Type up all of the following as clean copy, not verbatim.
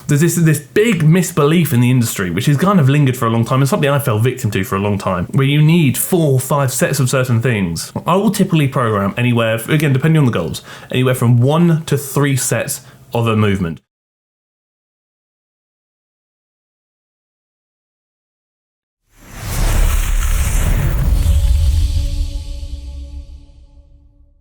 There's this big misbelief in the industry, which has kind of lingered for a long time, and something I fell victim to for a long time, where you need 4 or 5 sets of certain things. I will typically program anywhere, again, depending on the goals, anywhere from 1 to 3 sets of a movement.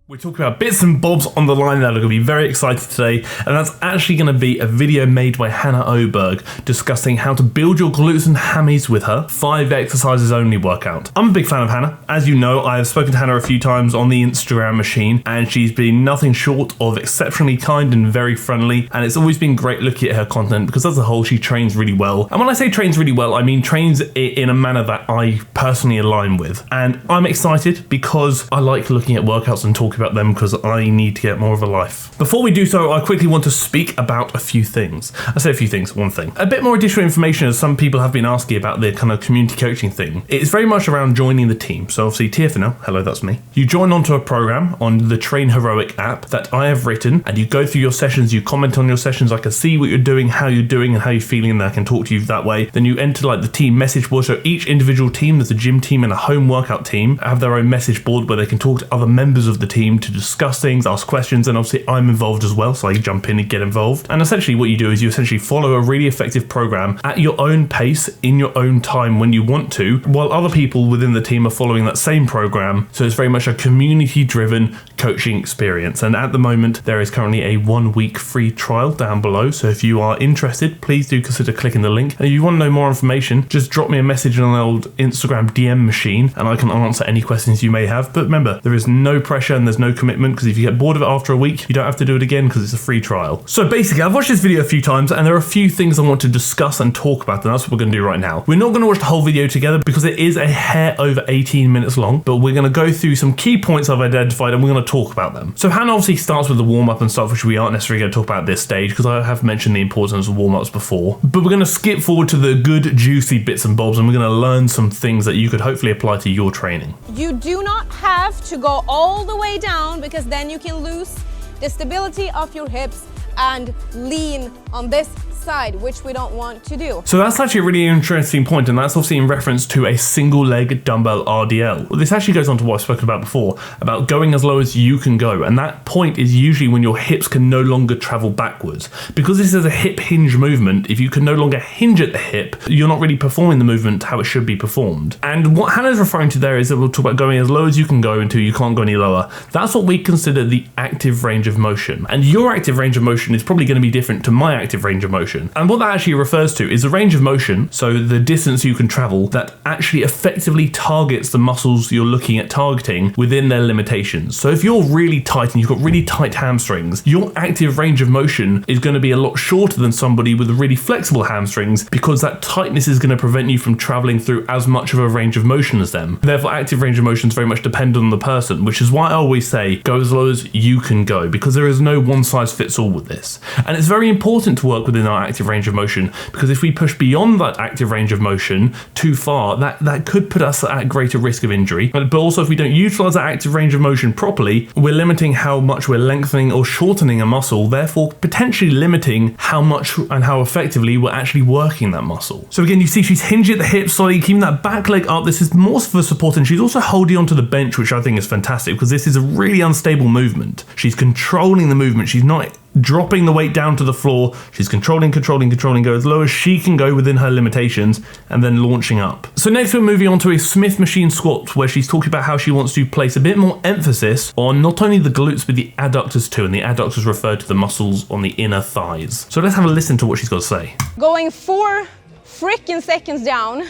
We're talking about bits and bobs on the line that are going to be very excited today, and that's actually going to be a video made by Hanna Öberg discussing how to build your glutes and hammies with her 5 exercises only workout. I'm a big fan of Hanna. As you know, I have spoken to Hanna a few times on the Instagram machine, and she's been nothing short of exceptionally kind and very friendly, and it's always been great looking at her content because as a whole she trains really well. And when I say trains really well, I mean trains in a manner that I personally align with. And I'm excited because I like looking at workouts and talking about them because I need to get more of a life. Before we do so, I quickly want to speak about a few things. I say a few things, one thing. A bit more additional information, as some people have been asking about the kind of community coaching thing. It's very much around joining the team. So obviously TFNL, hello, that's me. You join onto a program on the Train Heroic app that I have written, and you go through your sessions, you comment on your sessions, I can see what you're doing, how you're doing, and how you're feeling, and I can talk to you that way. Then you enter like the team message board, so each individual team, there's a gym team and a home workout team, have their own message board where they can talk to other members of the team to discuss things, ask questions, and obviously I'm involved as well, so I jump in and get involved. And essentially what you do is you essentially follow a really effective program at your own pace, in your own time when you want to, while other people within the team are following that same program. So it's very much a community-driven coaching experience. And at the moment, there is currently a 1-week free trial down below. So if you are interested, please do consider clicking the link. And if you want to know more information, just drop me a message on an old Instagram DM machine and I can answer any questions you may have. But remember, there is no pressure and there's no commitment, because if you get bored of it after a week, you don't have to do it again because it's a free trial. So basically, I've watched this video a few times and there are a few things I want to discuss and talk about, and that's what we're going to do right now. We're not going to watch the whole video together because it is a hair over 18 minutes long, but we're going to go through some key points I've identified and we're going to talk about them. So Hanna obviously starts with the warm-up and stuff, which we aren't necessarily going to talk about at this stage because I have mentioned the importance of warm-ups before, but we're going to skip forward to the good juicy bits and bobs and we're going to learn some things that you could hopefully apply to your training. You do not have to go all the way down because then you can lose the stability of your hips and lean on this side, which we don't want to do. So that's actually a really interesting point, and that's obviously in reference to a single leg dumbbell RDL. Well, this actually goes on to what I've spoken about before, about going as low as you can go, and that point is usually when your hips can no longer travel backwards. Because this is a hip hinge movement, if you can no longer hinge at the hip, you're not really performing the movement how it should be performed. And what Hannah's referring to there is that we'll talk about going as low as you can go until you can't go any lower. That's what we consider the active range of motion. And your active range of motion is probably going to be different to my active range of motion. And what that actually refers to is the range of motion, so the distance you can travel, that actually effectively targets the muscles you're looking at targeting within their limitations. So if you're really tight and you've got really tight hamstrings, your active range of motion is going to be a lot shorter than somebody with really flexible hamstrings, because that tightness is going to prevent you from traveling through as much of a range of motion as them. Therefore, active range of motion is very much dependent on the person, which is why I always say go as low as you can go, because there is no one size fits all with this. And it's very important to work within our active range of motion, because if we push beyond that active range of motion too far, that could put us at greater risk of injury. But also, if we don't utilize that active range of motion properly, we're limiting how much we're lengthening or shortening a muscle, therefore potentially limiting how much and how effectively we're actually working that muscle. So again, you see she's hinging at the hips, slowly keeping that back leg up. This is more for support, and she's also holding onto the bench, which I think is fantastic because this is a really unstable movement. She's controlling the movement. She's not dropping the weight down to the floor. She's controlling, go as low as she can go within her limitations, and then launching up. So next we're moving on to a Smith machine squat, where she's talking about how she wants to place a bit more emphasis on not only the glutes but the adductors too, and the adductors refer to the muscles on the inner thighs. So let's have a listen to what she's got to say. Going 4 freaking seconds down,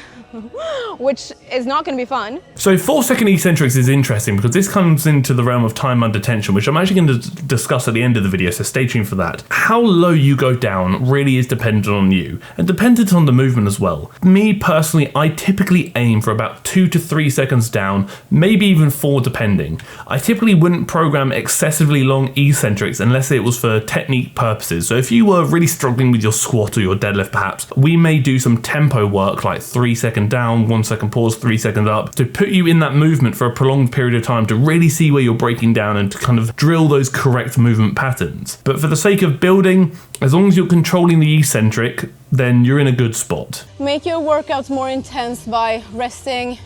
which is not going to be fun. So 4-second eccentrics is interesting because this comes into the realm of time under tension, which I'm actually going to discuss at the end of the video, so stay tuned for that. How low you go down really is dependent on you, and dependent on the movement as well. Me personally, I typically aim for about 2 to 3 seconds down, maybe even 4 depending. I typically wouldn't program excessively long eccentrics unless it was for technique purposes. So if you were really struggling with your squat or your deadlift perhaps, we may do some some tempo work, like 3 second down, 1 second pause, 3 seconds up, to put you in that movement for a prolonged period of time to really see where you're breaking down and to kind of drill those correct movement patterns. But for the sake of building, as long as you're controlling the eccentric, then you're in a good spot. Make your workouts more intense by resting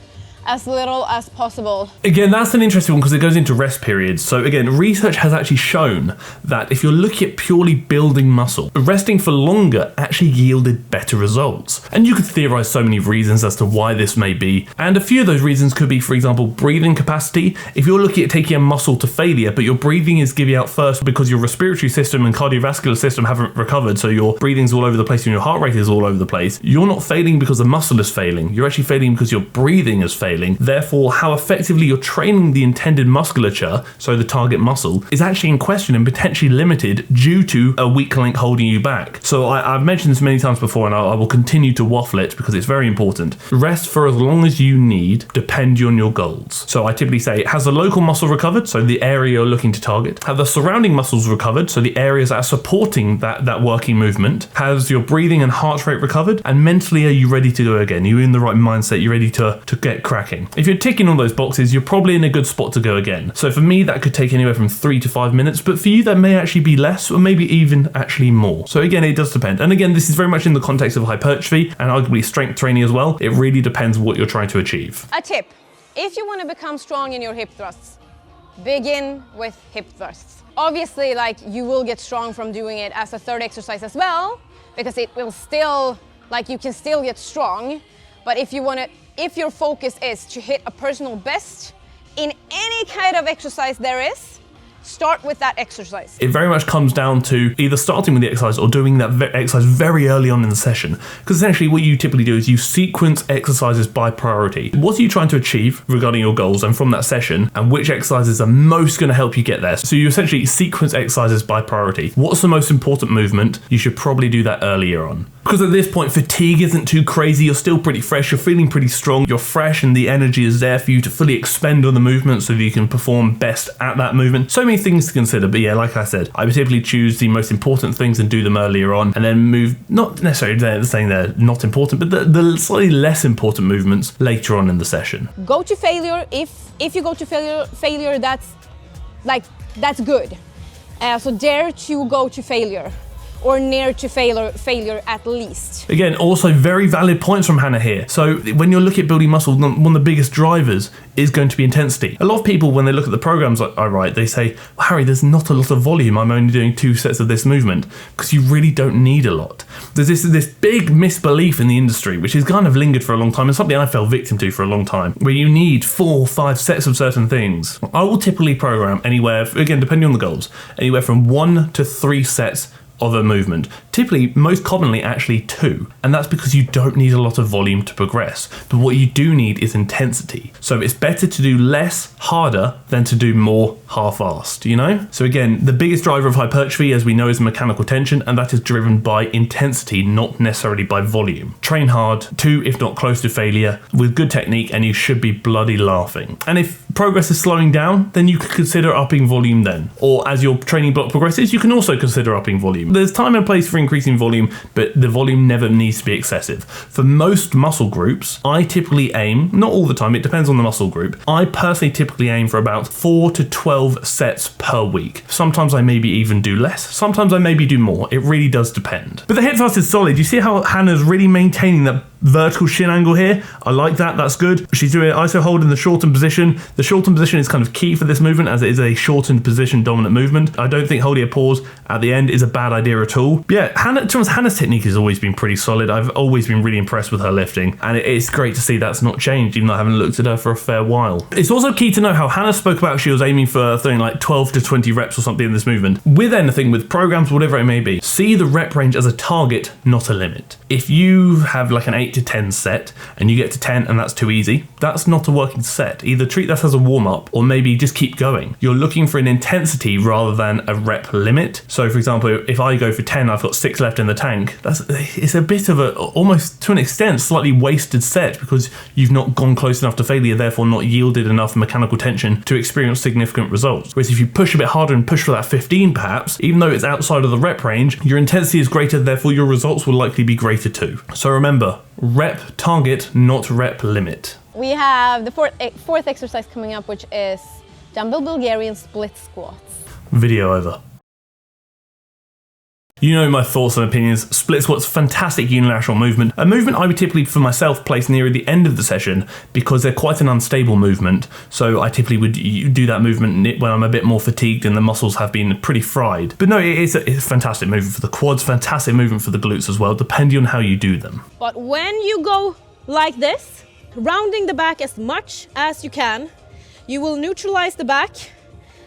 as little as possible. Again, that's an interesting one because it goes into rest periods. So again, research has actually shown that if you're looking at purely building muscle, resting for longer actually yielded better results. And you could theorize so many reasons as to why this may be. And a few of those reasons could be, for example, breathing capacity. If you're looking at taking a muscle to failure, but your breathing is giving out first because your respiratory system and cardiovascular system haven't recovered, so your breathing's all over the place and your heart rate is all over the place, you're not failing because the muscle is failing. You're actually failing because your breathing is failing. Therefore, how effectively you're training the intended musculature, so the target muscle, is actually in question and potentially limited due to a weak link holding you back. So I've mentioned this many times before, and I will continue to waffle it because it's very important. Rest for as long as you need, depending on your goals. So I typically say, has the local muscle recovered, so the area you're looking to target? Have the surrounding muscles recovered, so the areas that are supporting that working movement? Has your breathing and heart rate recovered? And mentally, are you ready to go again? You're in the right mindset, you're ready to get cracking. If you're ticking all those boxes, you're probably in a good spot to go again. So for me, that could take anywhere from 3 to 5 minutes, but for you, that may actually be less, or maybe even actually more. So again, it does depend. And again, this is very much in the context of hypertrophy and arguably strength training as well. It really depends what you're trying to achieve. A tip, if you want to become strong in your hip thrusts, begin with hip thrusts. Obviously, like, you will get strong from doing it as a third exercise as well, because it will still, like, you can still get strong. But if your focus is to hit a personal best in any kind of exercise there is, start with that exercise. It very much comes down to either starting with the exercise or doing that exercise very early on in the session. Because essentially what you typically do is you sequence exercises by priority. What are you trying to achieve regarding your goals and from that session, and which exercises are most going to help you get there? So you essentially sequence exercises by priority. What's the most important movement? You should probably do that earlier on. Because at this point, fatigue isn't too crazy, you're still pretty fresh, you're feeling pretty strong, you're fresh and the energy is there for you to fully expend on the movement so that you can perform best at that movement. So many things to consider, but yeah, like I said, I would typically choose the most important things and do them earlier on, and then move, not necessarily saying they're not important, but the slightly less important movements later on in the session. Go to failure, if you go to failure, that's good. So dare to go to failure, or near to failure at least. Again, also very valid points from Hanna here. So when you're looking at building muscle, one of the biggest drivers is going to be intensity. A lot of people, when they look at the programs I write, they say, well, Harry, there's not a lot of volume. I'm only doing 2 sets of this movement, because you really don't need a lot. There's this big misbelief in the industry, which has kind of lingered for a long time, and something I fell victim to for a long time, where you need 4 or 5 sets of certain things. I will typically program anywhere, again, depending on the goals, anywhere from 1 to 3 sets of a movement. Typically, most commonly actually 2, and that's because you don't need a lot of volume to progress, but what you do need is intensity. So it's better to do less harder than to do more half-assed, you know? So again, the biggest driver of hypertrophy, as we know, is mechanical tension, and that is driven by intensity, not necessarily by volume. Train hard, to, if not close to failure, with good technique, and you should be bloody laughing. And if progress is slowing down, then you could consider upping volume then. Or as your training block progresses, you can also consider upping volume. There's time and place for increasing volume, but the volume never needs to be excessive. For most muscle groups, I typically aim, not all the time, it depends on the muscle group, I personally typically aim for about 4 to 12 sets per week. Sometimes I maybe even do less, sometimes I maybe do more. It really does depend. But the hip thrust is solid. You see how Hanna's really maintaining that vertical shin angle here? I like that, that's good. She's doing ISO hold in the shortened position. The shortened position is kind of key for this movement, as it is a shortened position dominant movement. I don't think holding a pause at the end is a bad idea at all. Yeah, Hanna's technique has always been pretty solid. I've always been really impressed with her lifting, and it's great to see that's not changed, even though I haven't looked at her for a fair while. It's also key to know how Hanna spoke about she was aiming for something like 12 to 20 reps or something in this movement. With anything, with programs, whatever it may be, see the rep range as a target, not a limit. If you have like an 8 8 to 10 set and you get to 10 and that's too easy, that's not a working set. Either treat that as a warm-up or maybe just keep going. You're looking for an intensity rather than a rep limit. So for example, if I go for 10, I've got 6 left in the tank. It's a bit of a, almost to an extent, slightly wasted set because you've not gone close enough to failure, therefore not yielded enough mechanical tension to experience significant results. Whereas if you push a bit harder and push for that 15 perhaps, even though it's outside of the rep range, your intensity is greater, therefore your results will likely be greater too. So remember, rep target, not rep limit. We have the fourth exercise coming up, which is dumbbell Bulgarian split squats. Video over. You know my thoughts and opinions. Split squats, fantastic unilateral movement. A movement I would typically, for myself, place near the end of the session because they're quite an unstable movement. So I typically would do that movement when I'm a bit more fatigued and the muscles have been pretty fried. But no, it's a fantastic movement for the quads, fantastic movement for the glutes as well, depending on how you do them. But when you go like this, rounding the back as much as you can, you will neutralize the back.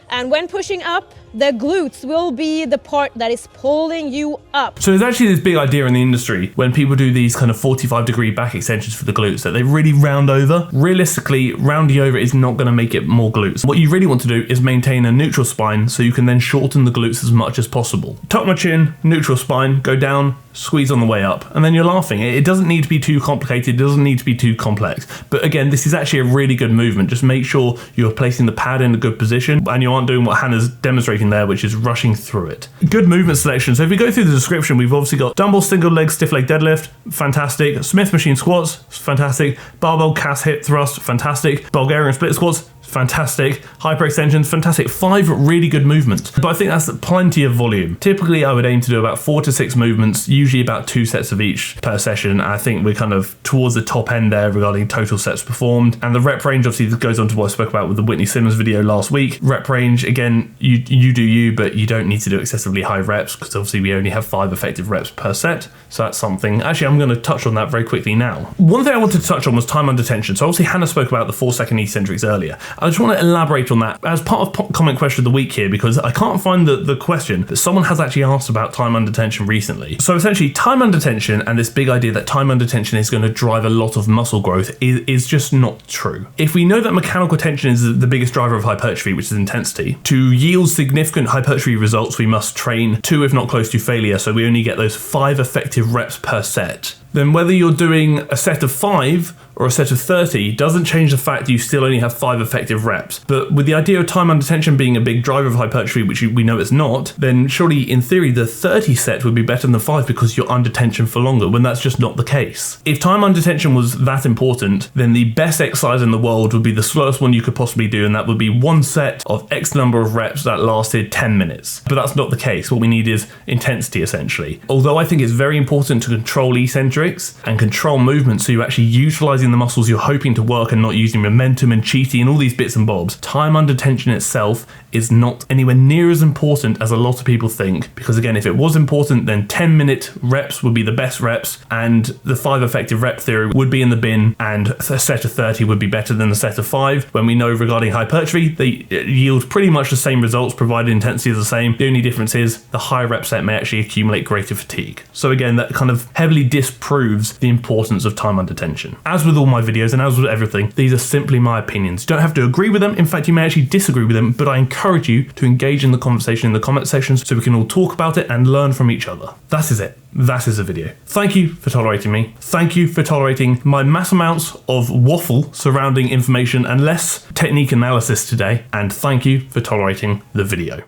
And when pushing up, the glutes will be the part that is pulling you up. So there's actually this big idea in the industry when people do these kind of 45-degree back extensions for the glutes that they really round over. Realistically, rounding over is not going to make it more glutes. What you really want to do is maintain a neutral spine so you can then shorten the glutes as much as possible. Tuck my chin, neutral spine, go down, squeeze on the way up, and then you're laughing. It doesn't need to be too complicated, it doesn't need to be too complex. But again, this is actually a really good movement. Just make sure you're placing the pad in a good position and you aren't doing what Hannah's demonstrating there, which is rushing through it. Good movement selection. So if we go through the description, we've obviously got dumbbell single leg stiff leg deadlift, fantastic. Smith machine squats, fantastic. Barbell cast hip thrust, fantastic. Bulgarian split squats, fantastic. Hyperextensions, fantastic. 5 really good movements. But I think that's plenty of volume. Typically, I would aim to do about 4 to 6 movements, usually about 2 sets of each per session. I think we're kind of towards the top end there regarding total sets performed. And the rep range obviously goes on to what I spoke about with the Whitney Simmons video last week. Rep range, again, you do you, but you don't need to do excessively high reps because obviously we only have 5 effective reps per set. So that's something. Actually, I'm going to touch on that very quickly now. One thing I wanted to touch on was time under tension. So obviously Hannah spoke about the 4-second eccentrics earlier. I just want to elaborate on that as part of comment question of the week here because I can't find the question, but someone has actually asked about time under tension recently. So essentially, time under tension and this big idea that time under tension is going to drive a lot of muscle growth is just not true. If we know that mechanical tension is the biggest driver of hypertrophy, which is intensity, to yield significant hypertrophy results, we must train to, if not close to failure, so we only get those 5 effective reps per set. Then whether you're doing a set of 5 or a set of 30 doesn't change the fact that you still only have 5 effective reps. But with the idea of time under tension being a big driver of hypertrophy, which we know it's not, then surely in theory the 30 set would be better than 5 because you're under tension for longer, when that's just not the case. If time under tension was that important, then the best exercise in the world would be the slowest one you could possibly do, and that would be 1 set of X number of reps that lasted 10 minutes. But that's not the case. What we need is intensity, essentially. Although I think it's very important to control eccentrics and control movement so you're actually utilizing the muscles you're hoping to work and not using momentum and cheating and all these bits and bobs, time under tension itself is not anywhere near as important as a lot of people think. Because again, if it was important, then 10-minute reps would be the best reps and the 5 effective rep theory would be in the bin, and a set of 30 would be better than a set of 5. When we know regarding hypertrophy, they yield pretty much the same results provided intensity is the same. The only difference is the high rep set may actually accumulate greater fatigue. So again, that kind of heavily disproves the importance of time under tension. As with all my videos and as with everything, these are simply my opinions. You don't have to agree with them. In fact, you may actually disagree with them, but I encourage you to engage in the conversation in the comment section so we can all talk about it and learn from each other. That is it. That is the video. Thank you for tolerating me. Thank you for tolerating my mass amounts of waffle surrounding information and less technique analysis today. And thank you for tolerating the video.